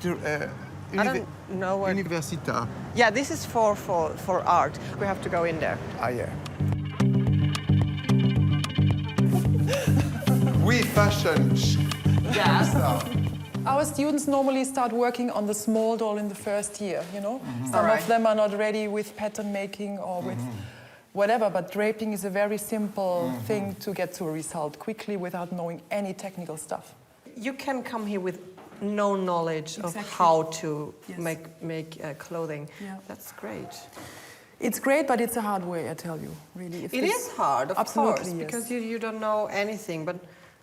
I don't know what... Università. Yeah, this is for art. We have to go in there. Ah, yeah. We fashion. Yeah. Our students normally start working on the small doll in the first year, you know? Some Alright. of them are not ready with pattern making or with whatever, but draping is a very simple thing to get to a result quickly without knowing any technical stuff. You can come here with no knowledge of Exactly. how to Yes. make clothing. Yeah. That's great. It's great, but it's a hard way, I tell you, really. It is hard, of Absolutely, course, yes. because you don't know anything. But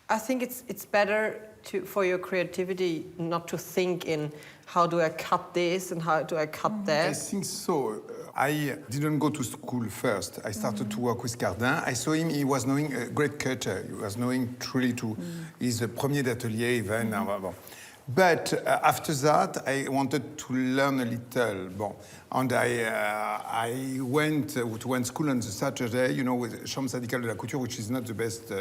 I think it's better for your creativity not to think in how do I cut this and how do I cut I that. think so. I didn't go to school first. I started to work with Cardin. I saw him, he was knowing a great cutter. He was knowing truly to, he's the premier d'atelier even. But after that, I wanted to learn a little. Bon. And I went to one school on the Saturday, you know, with Chambre Syndicale de la Couture, which is not the best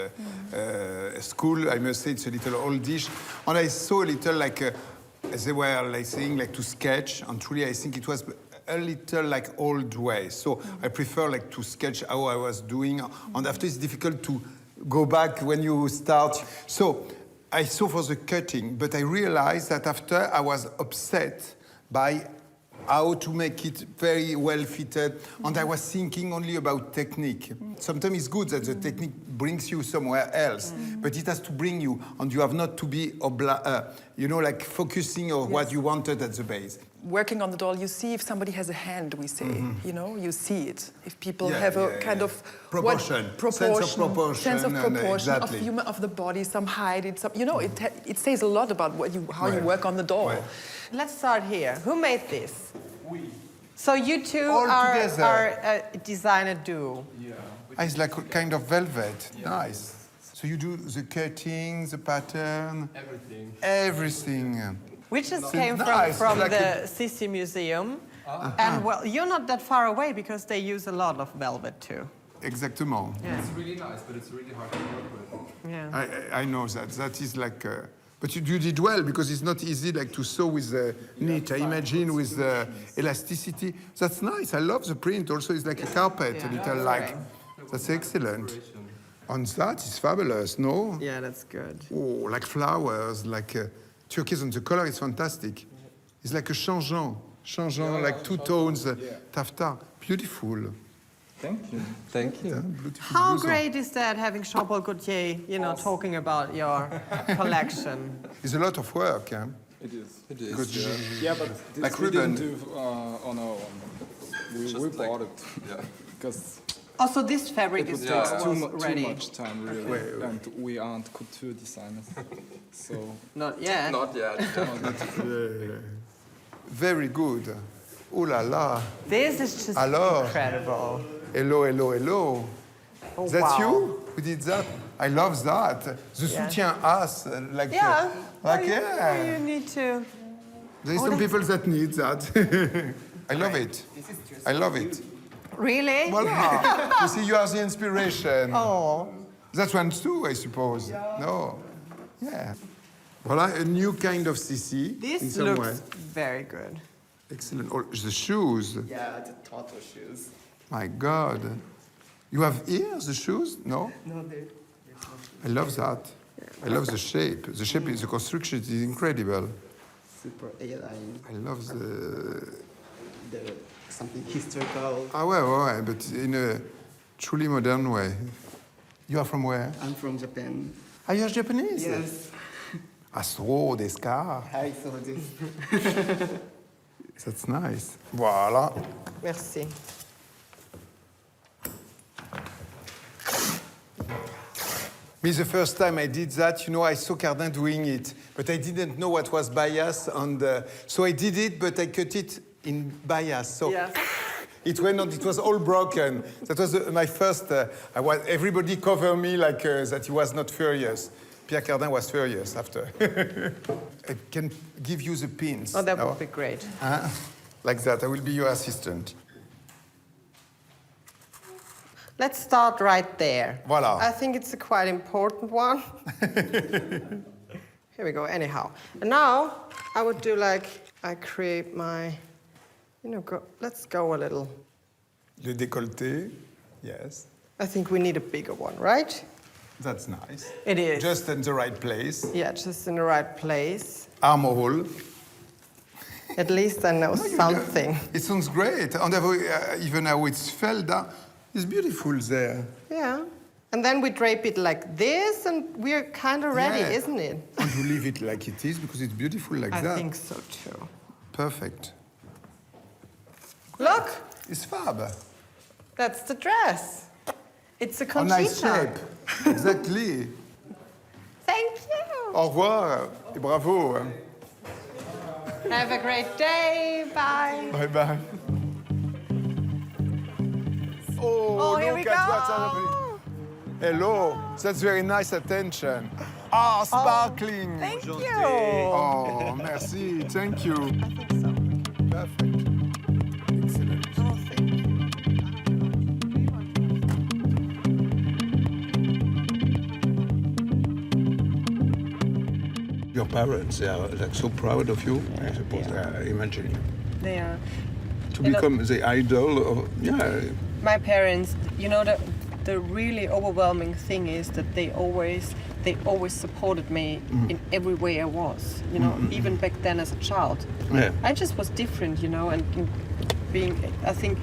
school. I must say it's a little oldish. And I saw a little like, they were like saying like to sketch. And truly, I think it was a little like old way. So I prefer like to sketch how I was doing. And after it's difficult to go back when you start. So I saw for the cutting, but I realized that after I was upset by how to make it very well fitted, and I was thinking only about technique. Sometimes it's good that the technique brings you somewhere else, but it has to bring you, and you have not to be, you know, like focusing on what you wanted at the base. Working on the doll, you see if somebody has a hand, we say, you know, you see it. If people have a kind of... Proportion. Proportion. Sense of proportion. Sense of proportion, Exactly. of the body, some height. You know, it says a lot about how you work on the doll. Ouais. Let's start here. Who made this? We. So you two All are together. a designer duo. Yeah. It's like a kind of velvet. Nice. So you do the cutting, the pattern, Everything. everything. We just came nice, from like the Sissi Museum. And well, you're not that far away because they use a lot of velvet too. Exactement. Yeah. It's really nice, but it's really hard to work with. Yeah. I know that. That is like... but you did well because it's not easy like to sew with the knit. I imagine with the elasticity. That's nice. I love the print. Also, it's like a carpet, a little like... That's excellent. And that is fabulous, no? Yeah, that's good. Oh, like flowers, like turquoise, and the color is fantastic. It's like a changeant, like two tones, taffeta. Beautiful. Thank you. Thank you. Beautiful How blouson. great is that having Jean-Paul Gaultier, you know, talking about your collection? It's a lot of work, huh? It is. It is. Because Yeah, but this Like we ribbon. didn't do on our own. We bought it. Yeah. Because Also, this fabric it is takes was too ready. much time, really. And we aren't couture designers. So, Not yet. Not yet. very good. Oh la la. This is just Alors? incredible. Hello, hello, hello. Oh, That's wow. you who did that? I love that. The Yeah. soutien-as, like, Yeah. like you, yeah. You need to. There's some people that need that. I love it. I love it. Really? Voilà. You see, you are the inspiration. Oh. That one too, I suppose. No. Yeah. Voilà, a new kind of CC in This some looks way. very good. Excellent. Oh, the shoes. Yeah, the turtle shoes. My God. You have ears, the shoes? No? No, I love that. I love the shape. The shape, the construction is incredible. super airline, I love the... something historical. Ah, ouais, but in a truly modern way. You are from where? I'm from Japan. Ah, you're Japanese? Yes, Ah, so, desu ka? I saw this. That's nice. Voilà. Merci. Me, the first time I did that, you know, I saw Cardin doing it, but I didn't know what was bias, and so I did it, but I cut it in bias. So Yeah. it went on. It was all broken. That was my first. Everybody covered me like that. He was not furious. Pierre Cardin was furious after. I can give you the pins. Oh, that now. would be great. Like that. I will be your assistant. Let's start right there. Voilà. I think it's a quite important one. Here we go, anyhow. And now I would do like, I create my, let's go a little. Le décolleté, yes. I think we need a bigger one, right? That's nice. It is. Just in the right place. Yeah, just in the right place. Armhole. At least I know something. It sounds great. And even how it's fell down, it's beautiful there. Yeah. And then we drape it like this, and we're kind of ready, Yeah. isn't it? And you leave it like it is because it's beautiful like that. I think so too. Perfect. Look, It's fab. that's the dress. It's a A Conchita. nice shape. Exactly. Thank you. Au revoir et bravo. Have a great day. Bye. Bye bye. Oh, here we look at what's go. happening. Hello. That's very nice attention. Ah, sparkling. Thank you. Oh, merci. Thank you. I think so. Perfect. Excellent. Oh, thank you. Your parents, they are like so proud of you. I suppose. Imagine They are. to become the idol of My parents, the really overwhelming thing is that they always supported me in every way I was, even back then as a child. Yeah. I just was different, and I think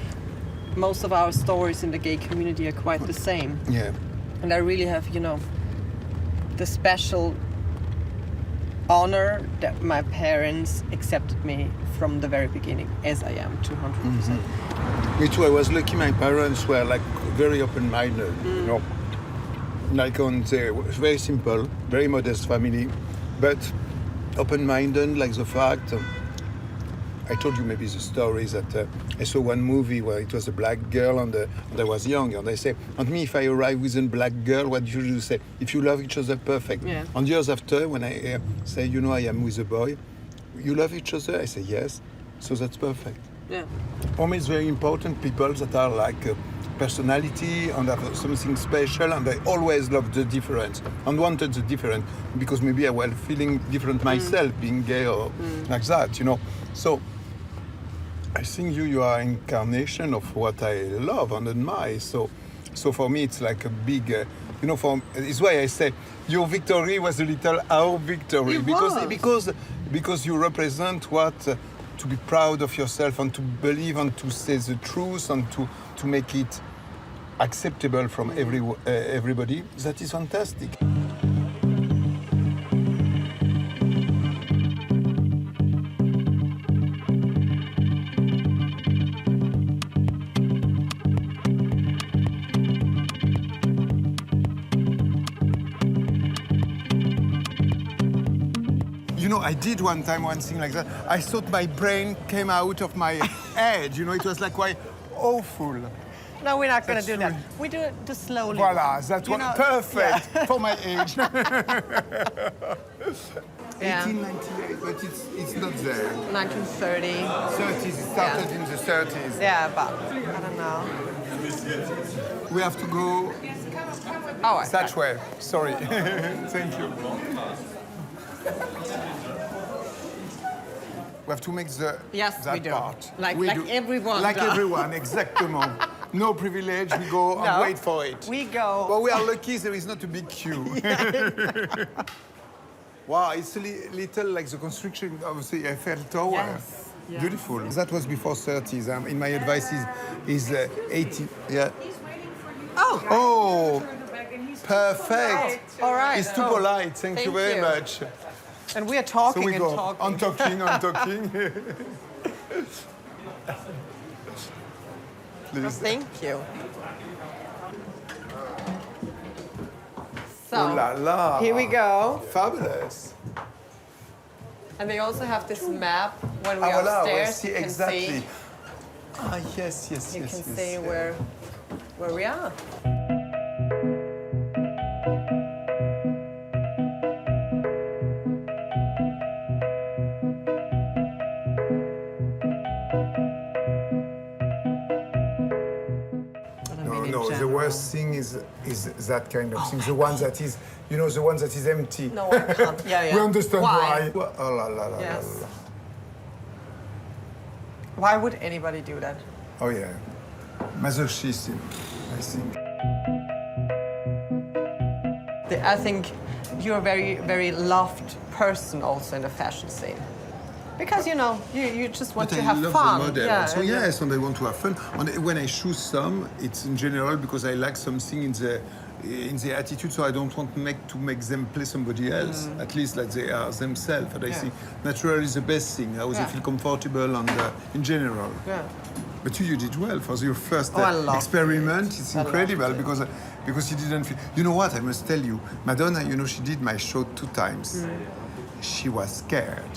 most of our stories in the gay community are quite the same. Yeah. And I really have, the special honor that my parents accepted me from the very beginning as I am, 200%. Me too. I was lucky. My parents were like very open-minded. Like very simple, very modest family, but open-minded. Like the fact, I told you maybe the story that I saw one movie where it was a black girl and I was young, and they say, "And me, if I arrive with a black girl, what do you say? If you love each other, perfect." Yeah. And years after, when I say, I am with a boy, you love each other? I say yes. So that's perfect. Yeah. For me, it's very important people that are like personality and have something special, and I always loved the difference and wanted the different because maybe I was feeling different myself, being gay or like that, So I think you are incarnation of what I love and admire. So for me, it's like a big, it's why I say your victory was a little our victory It because was. because you represent what to be proud of yourself and to believe and to say the truth and to make it acceptable from everybody. That is fantastic. I did one time one thing like that. I thought my brain came out of my head. It was like quite awful. No, we're not going to That's do that. true. We do it just slowly. Voila, that's perfect for my age. Yeah. 1898, but it's not there. 1930. 30s, it started in the 30s. Yeah, but I don't know. We have to go Oh, that way. Sorry. Thank you. We have to make that we do. part. Like We do. everyone Like does. everyone, exactement. No privilege, we go and wait for it. We go. But we are lucky there is not a big queue. Wow, it's a little like the construction of the Eiffel Tower. Yes, yes. Beautiful. That was before 30s. In my advice is 80. Yeah. Oh, perfect. All right. It's too polite. Thank you very much. And we are So talking we and go talking. on talking. Please. Thank you. So, Oh la la. here we go. Fabulous. And they also have this map when we Ah, are voilà, upstairs. see you can exactly. see, Ah, yes. you can see where we are. no. The general. worst thing is that kind of thing. The one that is, you know, the one that is empty. No, I can't. Yeah, yeah. We understand Why? why. Oh la la la Yes. la la. Why would anybody do that? Oh yeah, masochism, I think. I think you're a very, very loved person also in the fashion scene. Because, you know, you just want But to I have love fun. the model. Yeah, So and yes, and I want to have fun. And when I choose some, it's in general because I like something in the attitude. So I don't want to make them play somebody else. At least like they are themselves. And I Yeah. think natural is the best thing. How they Yeah. feel comfortable and in general. Yeah. But you did well for your first Oh, I loved experiment. it. It's I loved incredible it. because you didn't feel. You know what? I must tell you, Madonna. You know she did my show 2 times. She was scared.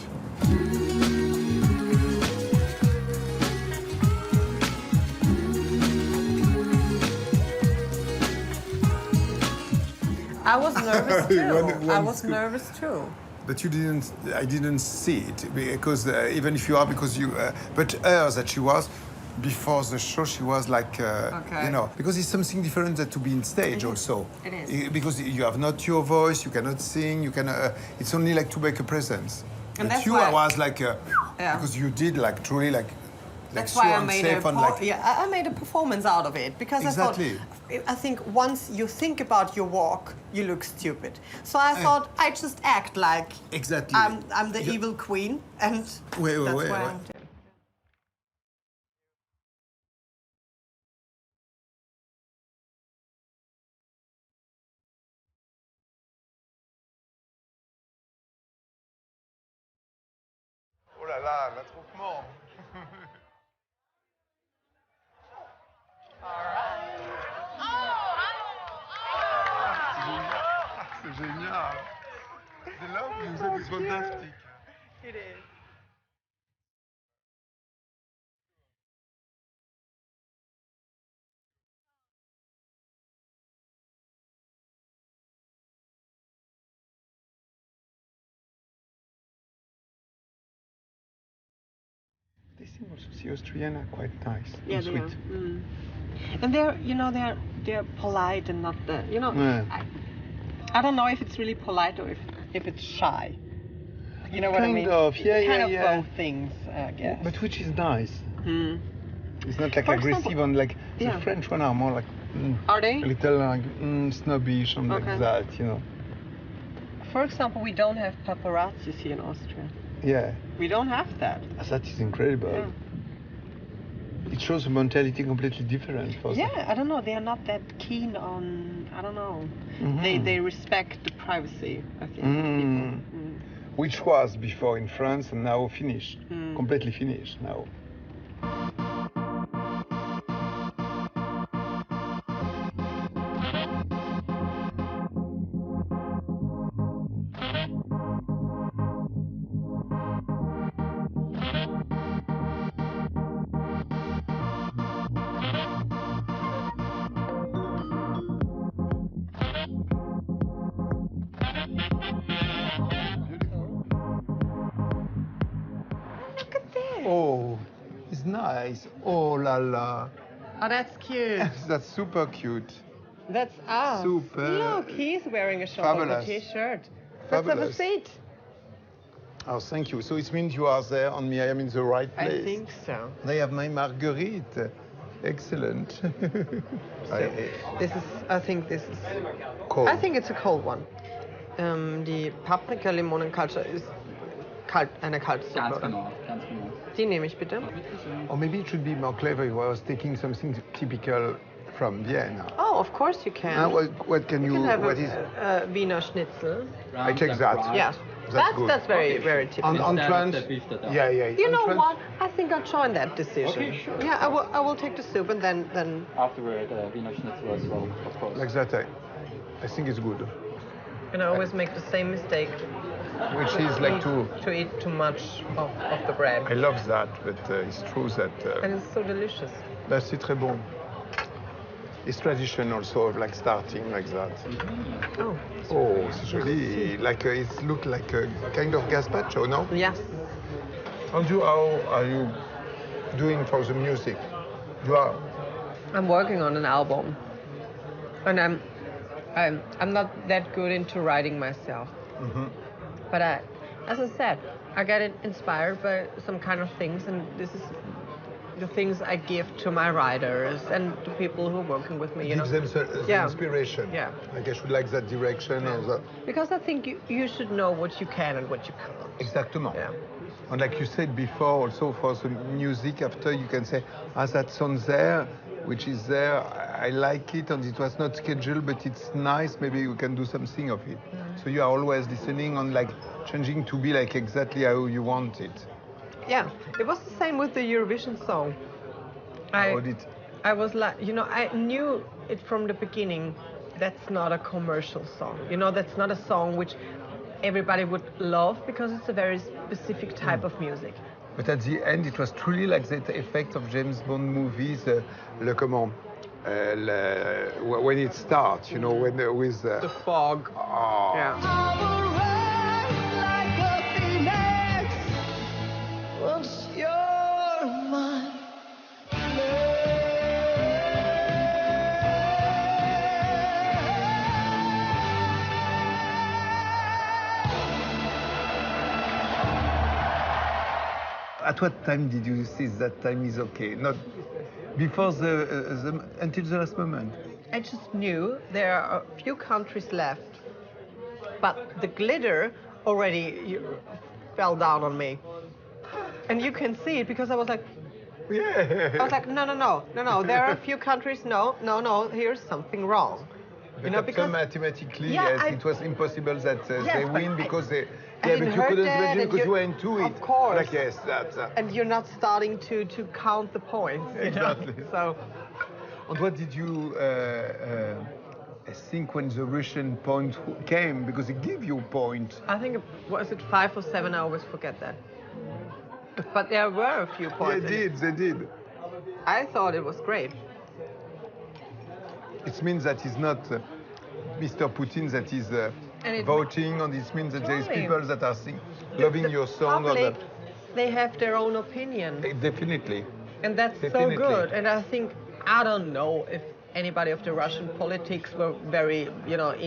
I was nervous too. One I was scoop. nervous too. But you didn't. I didn't see it because even if you are, because you. But her that she was before the show, she was like, Okay. you know, because it's something different than to be in stage also. It is. Because you have not your voice, you cannot sing, you can. It's only like to make a presence. And but that's you why- was like, Yeah. because you did like truly like. That's so why I made unsafe and like. I made a performance out of it because Exactly. I think once you think about your walk, you look stupid. So I thought I just act like Exactly. I'm the Yeah. evil queen, and Wait, that's wait, why wait. I'm doing. Oh là là, l'attroupement. C'est génial. The love music is fantastic. It is. They seem also the Austrian are quite nice Yeah, and they sweet. are. And they're polite and not the Yeah. I don't know if it's really polite or if it's shy. You know what I Kind mean? of, yeah, kind of yeah. both things, I guess. But which is nice. It's not like For aggressive example- and like Yeah. the French one are more like Are they? a little like snobbish and Okay. like that, you know. For example, we don't have paparazzis here in Austria. Yeah, We don't have that. that is incredible. Yeah. It shows a mentality completely different for them. Yeah, I don't know. They are not that keen on. I don't know. They respect the privacy. I think. People. Which was before in France and now finished, completely finished now. Look at this. Oh, it's nice. Oh la la. Oh, that's cute. That's super cute. That's us. Super. Look, he's wearing a Fabulous. t-shirt. Let's have a Fabulous. seat. Oh, thank you. So it means you are there and me, I am in the right I place. think so. I have my Marguerite. Excellent. I think this is. Cold. I think it's a cold one. Die Paprika-Limonen-Culture ist eine kalte Suppe, Ganz oder? genau, ganz genau. Die nehme ich bitte. Or maybe it should be more clever if I was taking something typical from Vienna. Oh, of course you can. What can You you, can have what is, a Wiener Schnitzel. I take that. Yes. That's good. That's very, very typical. On Instead of French, the beef that yeah. You know on what? I think I'll join that decision. Okay, sure. Yeah, I will take the soup and then Afterward, Wiener Schnitzel as well, of course. Like that, I think it's good. and I always make the same mistake. Which is like to, eat too much of the bread. I love that, but it's true that And it's so delicious. c'est très bon. It's tradition also of like starting like that. Oh. Oh, c'est joli. Like it looks like a kind of gazpacho, no? Yes. And you, how are you doing for the music? You are I'm working on an album. and I'm not that good into writing myself. But as I said, I get inspired by some kind of things, and this is the things I give to my writers and to people who are working with me. You Gives know, them some Yeah. inspiration. Yeah. Like I should like that direction. Or that. because I think you should know what you can and what you can't. Exactement. Yeah. And like you said before, also for the music, after you can say, that song there, which is there, I like it, and it was not scheduled, but it's nice. Maybe we can do something of it. So you are always listening and like changing to be like exactly how you want it. Yeah, it was the same with the Eurovision song. How did? I was like, you know, I knew it from the beginning. That's not a commercial song. You know, that's not a song which everybody would love because it's a very specific type of music. But at the end, it was truly like that effect of James Bond movies, when it starts, you know, when with The fog. Yeah. At what time did you see that time is okay? Not before until the last moment. I just knew there are a few countries left, but the glitter already fell down on me. And you can see it because I was like, Yeah. I was like, no. There are a few countries. No. Here's something wrong. But after mathematically, Yeah, yes, I- it was impossible that Yes, they but win because they. I Yeah, didn't but you heard couldn't that, imagine and because you- you went to it. Of course. Like yes, that's. And you're not starting to count the points. You Exactly. know? So And what did you think when the Russian point came? Because it gave you a point. I think was it 5 or 7? I always forget that. But there were a few points. in it. They did. I thought it was great. It means that it's not Mr. Putin that is And it- voting, and it means that there is Totally. people that are loving The your song. Or public, that. they have their own opinion. Definitely. And that's Definitely. so good. And I think, I don't know if anybody of the Russian politics were very,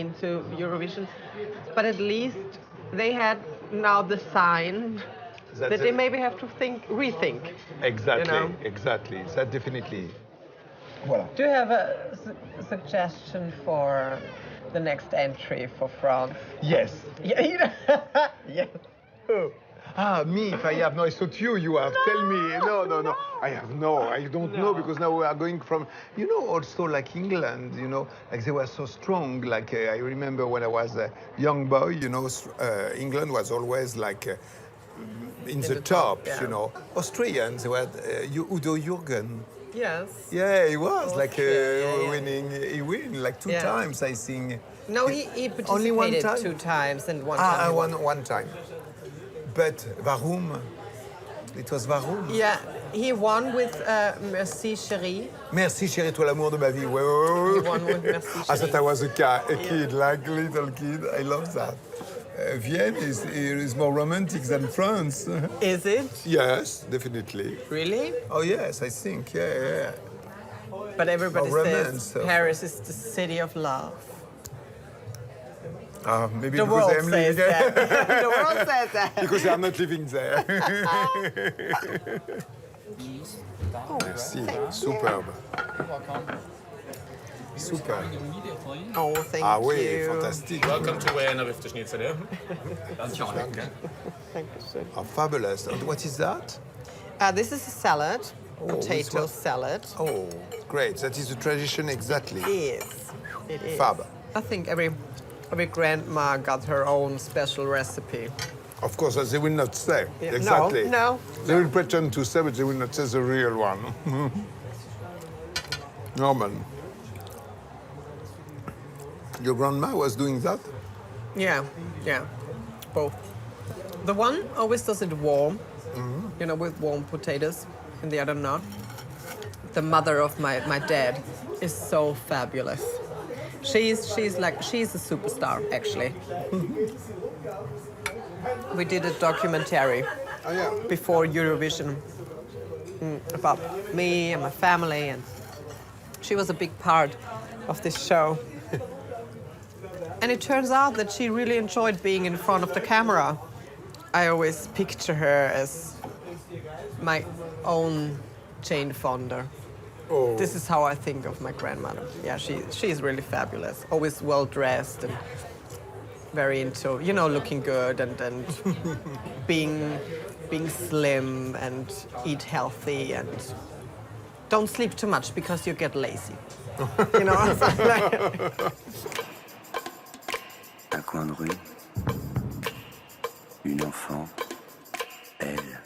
into Eurovision, but at least they had now the sign that they maybe have to rethink. Exactly, You know? exactly. That definitely. Voilà. Do you have a suggestion for the next entry for France? Yes. Yeah. Yes. Who? Me, if I have no, I thought you have. Tell me. No. I have I don't know because now we are going from, also like England, like they were so strong. Like I remember when I was a young boy, England was always like in the the top, top, yeah. Austrians were Udo Jürgen. Yes. Yeah, he was like yeah. winning. He win like 2 Yeah. times, I think. No, he participated Only one time? 2 times and one time. he won. One time. But Warum? It was Warum. Yeah, he won with Merci Chérie. Merci chérie, toi l'amour de ma vie. Ouais. He won with Merci I thought Chérie. I was a kid, like little kid. I love that. Vienna is more romantic than France. Is it? Yes, definitely. Really? Oh yes, I think. Yeah. But everybody Oh, says romance. Paris is the city of love. Maybe The because world I'm says living that. The world says that. because I'm not living there. Merci, superbe. Super. Oh, thank Ah oui, you. fantastique. Welcome to Vienna with the Schnitzel. Oh, fabulous. And what is that? This is a salad, with potato what? salad. Oh, great. That is the tradition exactly. Yes, it is. Fab. I think every grandma got her own special recipe. Of course, as they will not say. Yeah, Exactly. no. They will pretend to say, but they will not say the real one. Norman. Your grandma was doing that? Yeah, both. The one always does it warm, with warm potatoes, and the other not. The mother of my dad is so fabulous. She's a superstar, actually. We did a documentary Oh, yeah. before Eurovision about me and my family, and she was a big part of this show. And it turns out that she really enjoyed being in front of the camera. I always picture her as my own Jane Fonda. Oh. This is how I think of my grandmother. Yeah, she's really fabulous. Always well dressed and very into, looking good and being slim and eat healthy and don't sleep too much because you get lazy. Un coin de rue, une enfant, elle.